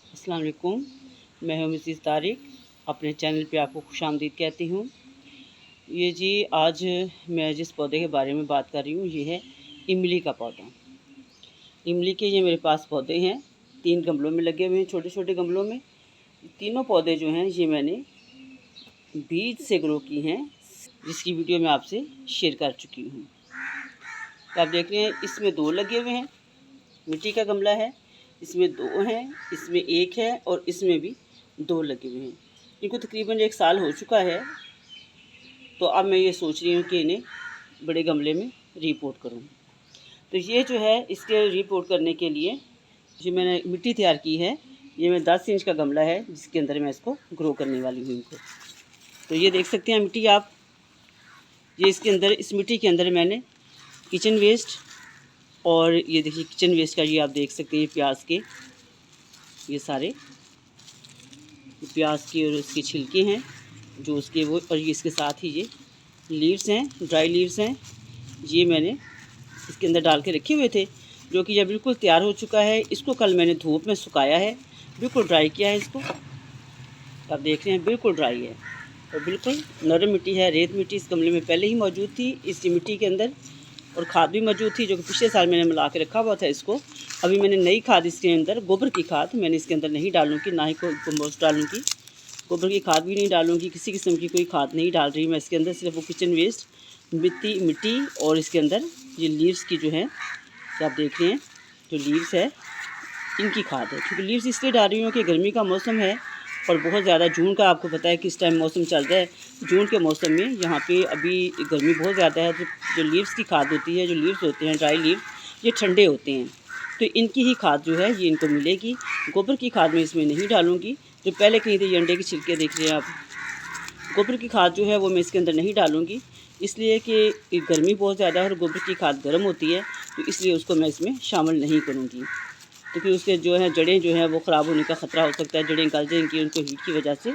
अस्सलाम वालेकुम, मैं हूं मिसेस तारिक। अपने चैनल पे आपको खुशामदीद कहती हूं। ये जी आज मैं जिस पौधे के बारे में बात कर रही हूँ ये है इमली का पौधा। इमली के ये मेरे पास पौधे हैं, 3 गमलों में लगे हुए हैं, छोटे छोटे गमलों में। तीनों पौधे जो हैं ये मैंने बीज से ग्रो की हैं, जिसकी वीडियो मैं आपसे शेयर कर चुकी हूँ। तो आप देख रहे हैं इसमें 2 लगे हुए हैं, मिट्टी का गमला है, इसमें 2 हैं, इसमें 1 है और इसमें भी 2 लगे हुए हैं। इनको तकरीबन 1 साल हो चुका है। तो अब मैं ये सोच रही हूँ कि इन्हें बड़े गमले में रीपोर्ट करूँ। तो ये जो है इसके रीपोर्ट करने के लिए जो मैंने मिट्टी तैयार की है, ये मैं 10 इंच का गमला है जिसके अंदर मैं इसको ग्रो करने वाली हूँ इनको। तो ये देख सकते हैं मिट्टी आप, ये इसके अंदर, इस मिट्टी के अंदर मैंने किचन वेस्ट और ये देखिए किचन वेस्ट का ये आप देख सकते हैं प्याज के, ये सारे प्याज की और उसके छिलके हैं जो उसके वो, और ये इसके साथ ही ये लीव्स हैं, ड्राई लीव्स हैं, ये मैंने इसके अंदर डाल के रखे हुए थे, जो कि यह बिल्कुल तैयार हो चुका है। इसको कल मैंने धूप में सुखाया है, बिल्कुल ड्राई किया है इसको। आप देख रहे हैं बिल्कुल ड्राई है और बिल्कुल नरम मिट्टी है। रेत मिट्टी इस गमले में पहले ही मौजूद थी इस मिट्टी के अंदर, और खाद भी मौजूद थी जो कि पिछले साल मैंने मिला के रखा हुआ था इसको। अभी मैंने नई खाद इसके अंदर, गोबर की खाद मैंने इसके अंदर नहीं डालूँगी, ना ही कोई कंपोस्ट डालूँगी, गोबर की खाद भी नहीं डालूँगी, किसी किस्म की कोई खाद नहीं डाल रही मैं इसके अंदर। सिर्फ वो किचन वेस्ट, मिट्टी और इसके अंदर ये लीव्स की जो है, आप देख रहे हैं जो लीव्स है इनकी खाद है। क्योंकि लीव्स इसलिए डाल रही हूँ कि गर्मी का मौसम है और बहुत ज़्यादा, जून का आपको पता है किस टाइम मौसम चल रहा है। जून के मौसम में यहाँ पे अभी गर्मी बहुत ज़्यादा है, तो जो लीव्स की खाद होती है, जो लीव्स होते हैं ड्राई लीव्स, ये ठंडे होते हैं, तो इनकी ही खाद जो है ये इनको मिलेगी। गोबर की खाद मैं इसमें नहीं डालूँगी, जो पहले कहीं थे ये अंडे के छिलके देख रहे हैं आप। गोबर की खाद जो है वो मैं इसके अंदर नहीं डालूँगी, इसलिए कि गर्मी बहुत ज़्यादा है और गोबर की खाद गर्म होती है, तो इसलिए उसको मैं इसमें शामिल नहीं करूँगी। क्योंकि उसके जो है जड़ें जो हैं वो ख़राब होने का ख़तरा हो सकता है, जड़ें गल जाएंगी उनको हीट की वजह से।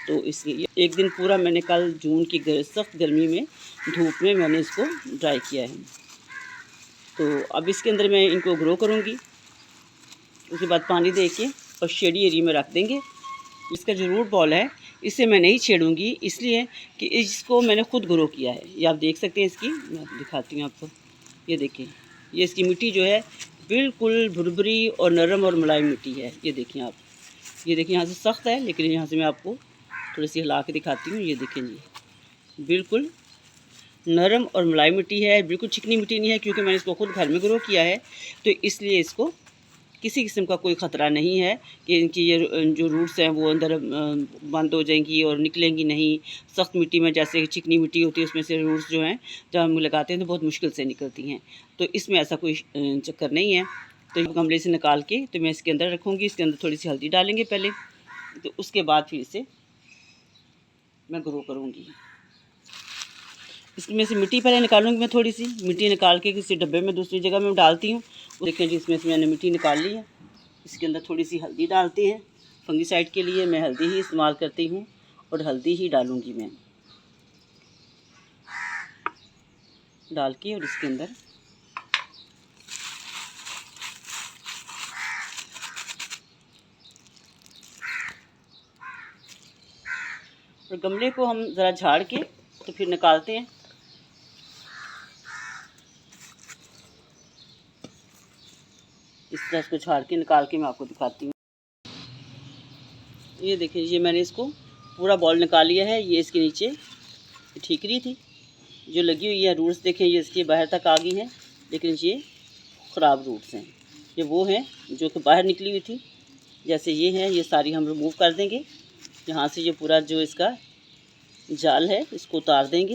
तो इसलिए एक दिन पूरा मैंने कल जून की सख्त गर्मी में धूप में मैंने इसको ड्राई किया है। तो अब इसके अंदर मैं इनको ग्रो करूँगी, उसके बाद पानी दे के और शेडी एरिया में रख देंगे। इसका जो रूट बॉल है इसे मैं नहीं छेड़ूंगी, इसलिए कि इसको मैंने खुद ग्रो किया है। ये आप देख सकते हैं, इसकी मैं दिखाती हूँ आपको। ये देखिए, ये इसकी मिट्टी जो है बिल्कुल भुरभुरी और नरम और मुलायम मिट्टी है। ये देखिए आप, ये देखिए यहाँ से सख्त है, लेकिन यहाँ से मैं आपको थोड़ी सी हिला के दिखाती हूँ। ये देखें जी, बिल्कुल नरम और मुलायम मिट्टी है, बिल्कुल चिकनी मिट्टी नहीं है, क्योंकि मैंने इसको खुद घर में ग्रो किया है। तो इसलिए इसको किसी किस्म का कोई ख़तरा नहीं है कि इनकी ये जो रूट्स हैं वो अंदर बंद हो जाएंगी और निकलेंगी नहीं। सख्त मिट्टी में जैसे चिकनी मिट्टी होती है उसमें से रूट्स जो हैं जब हम लगाते हैं तो बहुत मुश्किल से निकलती हैं, तो इसमें ऐसा कोई चक्कर नहीं है। तो गमले से निकाल के तो मैं इसके अंदर रखूँगी। इसके अंदर थोड़ी सी हल्दी डालेंगे पहले, तो उसके बाद फिर इसे मैं ग्रो करूँगी। इसमें से मिट्टी पहले निकालूंगी मैं, थोड़ी सी मिट्टी निकाल के किसी डब्बे में दूसरी जगह में डालती हूँ। देखें जी, इसमें से मैंने मिट्टी निकाल ली है। इसके अंदर थोड़ी सी हल्दी डालते हैं, फंगीसाइड के लिए मैं हल्दी ही इस्तेमाल करती हूँ और हल्दी ही डालूँगी मैं डाल के। और इसके अंदर और गमले को हम ज़रा झाड़ के तो फिर निकालते हैं। इस तरह इसको झाड़ के निकाल के मैं आपको दिखाती हूँ। ये देखिए, ये मैंने इसको पूरा बॉल निकाल लिया है। ये इसके नीचे ठीकरी थी जो लगी हुई है, रूट्स देखें ये इसके बाहर तक आ गई हैं, लेकिन ये ख़राब रूट्स हैं। ये वो हैं जो कि बाहर निकली हुई थी, जैसे ये हैं, ये सारी हम रिमूव कर देंगे। यहाँ से ये पूरा जो इसका जाल है इसको उतार देंगे।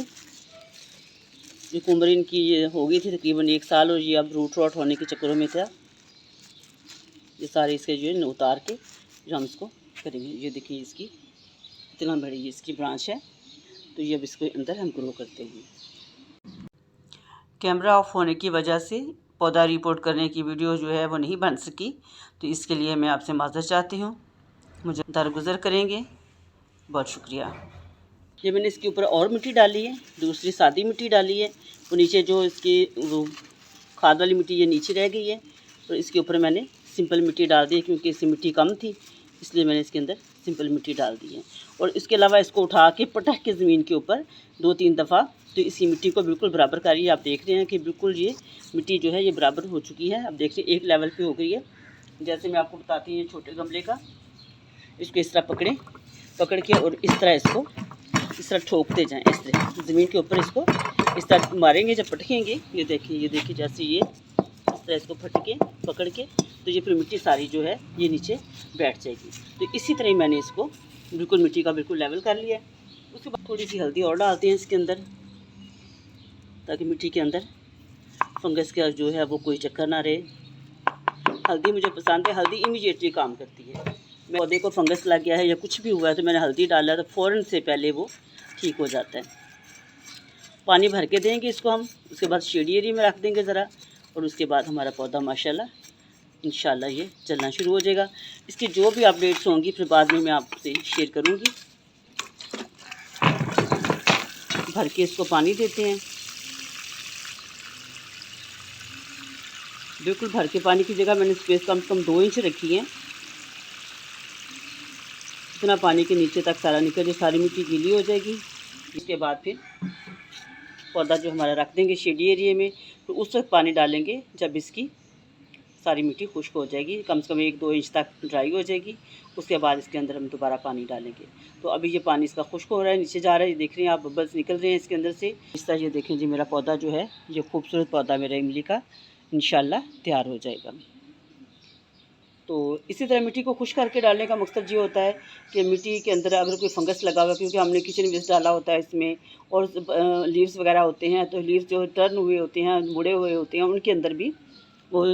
ये उम्र इनकी ये हो गई थी तकरीबन 1 साल, और ये अब रूट रॉट होने के चक्करों में था। ये सारे इसके जो है उतार के जो हम इसको करेंगे। ये देखिए, इसकी इतना बड़ी इसकी ब्रांच है, तो ये अब इसके अंदर हम ग्रो करते हैं। कैमरा ऑफ होने की वजह से पौधा रिपोर्ट करने की वीडियो जो है वो नहीं बन सकी, तो इसके लिए मैं आपसे माज़रत चाहती हूँ, मुझे दरगुज़र करेंगे। बहुत शुक्रिया। ये मैंने इसके ऊपर और मिट्टी डाली है, दूसरी सादी मिट्टी डाली है। वो नीचे जो इसकी वो खाद वाली मिट्टी ये नीचे रह गई है, और इसके ऊपर मैंने सिंपल मिट्टी डाल दी है, क्योंकि इससे मिट्टी कम थी इसलिए मैंने इसके अंदर सिंपल मिट्टी डाल दी है। और इसके अलावा इसको उठा के पटक के ज़मीन के ऊपर 2-3 दफ़ा, तो इसी मिट्टी को बिल्कुल बराबर करिए। आप देख रहे हैं कि बिल्कुल ये मिट्टी जो है ये बराबर हो चुकी है। अब देखिए एक लेवल पे हो गई है। जैसे मैं आपको बताती हूँ छोटे गमले का, इसको इस तरह पकड़ के और इस तरह ठोकते जाएँ। इस तरह ज़मीन के ऊपर इसको इस तरह मारेंगे जब पटकेंगे। ये देखिए जैसे ये इस तरह इसको पकड़ के तो ये फिर मिट्टी सारी जो है ये नीचे बैठ जाएगी। तो इसी तरह ही मैंने इसको बिल्कुल मिट्टी का बिल्कुल लेवल कर लिया है। उसके बाद थोड़ी सी हल्दी और डालते हैं इसके अंदर, ताकि मिट्टी के अंदर फंगस का जो है वो कोई चक्कर ना रहे। हल्दी मुझे पसंद है, हल्दी इमीडिएटली काम करती है। मैं पौधे को फंगस लग गया है या कुछ भी हुआ है तो मैंने हल्दी डाला तो फ़ौरन से पहले वो ठीक हो जाता है। पानी भर के देंगे इसको हम, उसके बाद शेडी एरिया में रख देंगे ज़रा, और उसके बाद हमारा पौधा माशाल्लाह इंशाल्लाह ये चलना शुरू हो जाएगा। इसकी जो भी अपडेट्स होंगी फिर बाद में मैं आपसे शेयर करूँगी। भर के इसको पानी देते हैं, बिल्कुल भर के पानी की जगह मैंने स्पेस कम से कम 2 इंच रखी है। इतना पानी के नीचे तक सारा निकल जाए, सारी मिट्टी गीली हो जाएगी। इसके बाद फिर पौधा जो हमारा रख देंगे शेडी एरिया में, तो उस वक्त पानी डालेंगे जब इसकी सारी मिट्टी खुश्क हो जाएगी, कम से कम 1-2 इंच तक ड्राई हो जाएगी। उसके बाद इसके अंदर हम दोबारा पानी डालेंगे। तो अभी ये पानी इसका खुश्क हो रहा है, नीचे जा रहा है, ये देख रहे हैं आप, बबल्स निकल रहे हैं इसके अंदर से। इस तरह ये देखें जी मेरा पौधा जो है ये खूबसूरत पौधा मेरा इमली का इंशाल्लाह तैयार हो जाएगा। तो इसी तरह मिट्टी को खुश्क करके डालने का मकसद ये होता है कि मिट्टी के अंदर अगर कोई फंगस लगा हुआ, क्योंकि हमने किचन वेस्ट डाला होता है इसमें, और लीव्स वगैरह होते हैं, तो लीव्स जो टर्न हुए होते हैं, मुड़े हुए होते हैं, उनके अंदर भी वो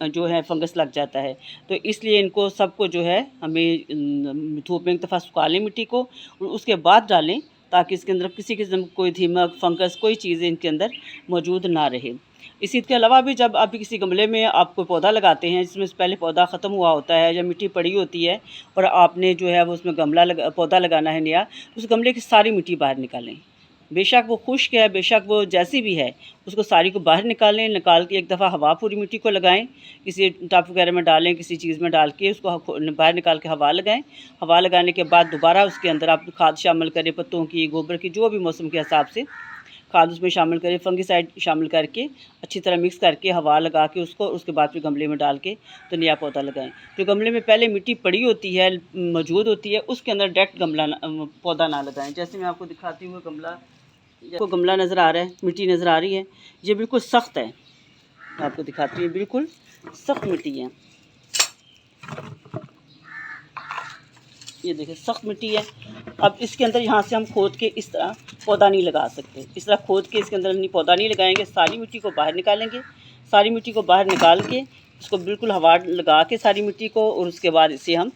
जो है फंगस लग जाता है। तो इसलिए इनको सबको जो है हमें धूप में एक दफ़ा सुखा लें मिट्टी को, और उसके बाद डालें, ताकि इसके अंदर किसी किस्म कोई दीमक फंगस कोई चीज़ें इनके अंदर मौजूद ना रहे। इसी के अलावा भी जब आप किसी गमले में आप कोई पौधा लगाते हैं जिसमें से पहले पौधा ख़त्म हुआ होता है या मिट्टी पड़ी होती है, और आपने जो है वो उसमें पौधा लगाना है नया, उस गमले की सारी मिट्टी बाहर निकालें। बेशक वो खुश्क है, बेशक वो जैसी भी है, उसको सारी को बाहर निकालें। निकाल के एक दफ़ा हवा पूरी मिट्टी को लगाएं, किसी टब वगैरह में डालें, किसी चीज़ में डाल के उसको बाहर निकाल के हवा लगाएं। हवा लगाने के बाद दोबारा उसके अंदर आप खाद शामिल करें, पत्तों की, गोबर की, जो भी मौसम के हिसाब से खाद उसमें शामिल करें, फंगिसाइड शामिल करके अच्छी तरह मिक्स करके हवा लगा के उसको, उसके बाद फिर गमले में डाल के तो नया पौधा लगाएं। जो गमले में पहले मिट्टी पड़ी होती है, मौजूद होती है, उसके अंदर डायरेक्ट पौधा ना लगाएं। जैसे मैं आपको दिखाती हूँ गमला नज़र आ रहा है, मिट्टी नज़र आ रही है, ये बिल्कुल सख्त है। आपको दिखाती हूँ, बिल्कुल सख्त मिट्टी है, ये देखिए सख्त मिट्टी है। अब इसके अंदर यहाँ से हम खोद के इस तरह पौधा नहीं लगा सकते, इस तरह खोद के इसके अंदर पौधा नहीं लगाएंगे। सारी मिट्टी को बाहर निकालेंगे, सारी मिट्टी को बाहर निकाल के इसको बिल्कुल हवा लगा के सारी मिट्टी को, और उसके बाद इसे हम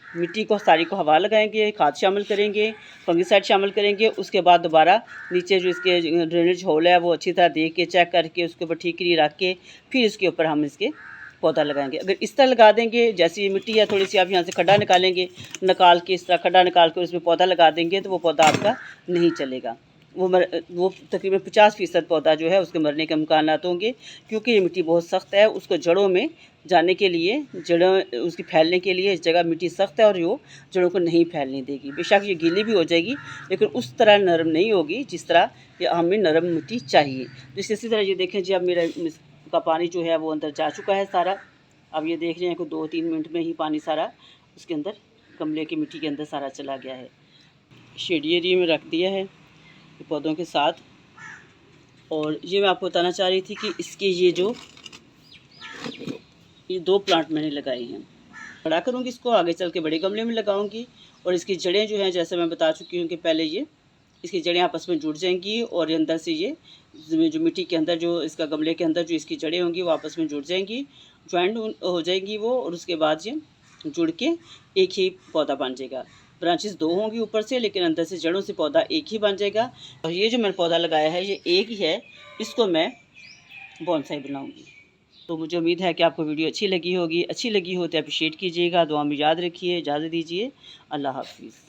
मिट्टी को सारी को हवा लगाएंगे, खाद शामिल करेंगे, फंगिसाइड शामिल करेंगे। उसके बाद दोबारा नीचे जो इसके ड्रेनेज होल है वो अच्छी तरह देख के चेक करके उसके ऊपर ठीकरी रख के फिर इसके ऊपर हम इसके पौधा लगाएंगे। अगर इस तरह लगा देंगे, जैसी ये मिट्टी है थोड़ी सी, आप यहाँ से खड्डा निकालेंगे, निकाल के इस तरह खड्डा निकाल कर उसमें पौधा लगा देंगे तो वो पौधा आपका नहीं चलेगा। वो तकरीबन 50% पौधा जो है उसके मरने के इम्कानात होंगे, क्योंकि ये मिट्टी बहुत सख्त है। उसको जड़ों में जाने के लिए, जड़ों उसकी फैलने के लिए इस जगह मिट्टी सख्त है और वो जड़ों को नहीं फैलने देगी। बेशक ये गीली भी हो जाएगी लेकिन उस तरह नरम नहीं होगी जिस तरह ये हमें नरम मिट्टी चाहिए। तो इसी तरह ये देखें जी, अब मेरा का पानी जो है वो अंदर जा चुका है सारा। अब ये देख रहे हैं कि 2-3 मिनट में ही पानी सारा उसके अंदर गमले की मिट्टी के अंदर सारा चला गया है। शेडी एरिया में रख दिया है पौधों के साथ। और ये मैं आपको बताना चाह रही थी कि इसके ये 2 प्लांट मैंने लगाए हैं। बड़ा करूँगी इसको, आगे चल के बड़े गमले में लगाऊंगी। और इसकी जड़ें जो हैं, जैसे मैं बता चुकी हूँ कि पहले ये इसकी जड़ें आपस में जुड़ जाएंगी, और अंदर से ये जो मिट्टी के अंदर जो इसका गमले के अंदर जो इसकी जड़ें होंगी वो आपस में जुड़ जाएंगी, ज्वाइंट हो जाएंगी वो। और उसके बाद ये जुड़ के एक ही पौधा बन जाएगा। ब्रांचेस 2 होंगी ऊपर से, लेकिन अंदर से जड़ों से पौधा एक ही बन जाएगा। और ये जो मैंने पौधा लगाया है ये एक ही है, इसको मैं बोनसाई बनाऊंगी। तो मुझे उम्मीद है कि आपको वीडियो अच्छी लगी होगी। अच्छी लगी हो तो अप्रिशिएट कीजिएगा, दुआ में याद रखिए। इजाज़त दीजिए, अल्लाह हाफिज़।